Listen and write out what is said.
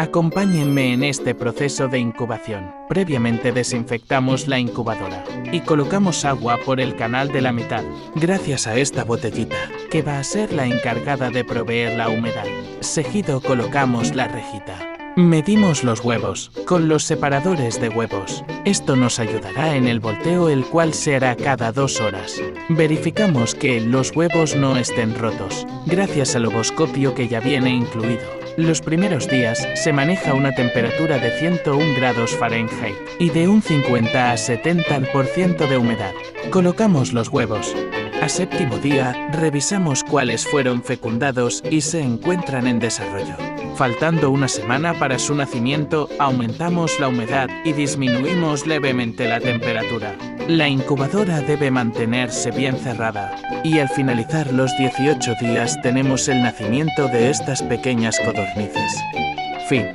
Acompáñenme en este proceso de incubación. Previamente desinfectamos la incubadora y colocamos agua por el canal de la mitad, gracias a esta botellita, que va a ser la encargada de proveer la humedad. Seguido colocamos la rejita. Medimos los huevos con los separadores de huevos. Esto nos ayudará en el volteo, el cual se hará cada 2 horas. Verificamos que los huevos no estén rotos, gracias al ovoscopio que ya viene incluido. Los primeros días se maneja una temperatura de 101 grados Fahrenheit y de un 50 a 70% de humedad. Colocamos los huevos. A 7º día, revisamos cuáles fueron fecundados y se encuentran en desarrollo. Faltando una semana para su nacimiento, aumentamos la humedad y disminuimos levemente la temperatura. La incubadora debe mantenerse bien cerrada y al finalizar los 18 días tenemos el nacimiento de estas pequeñas codornices. Fin.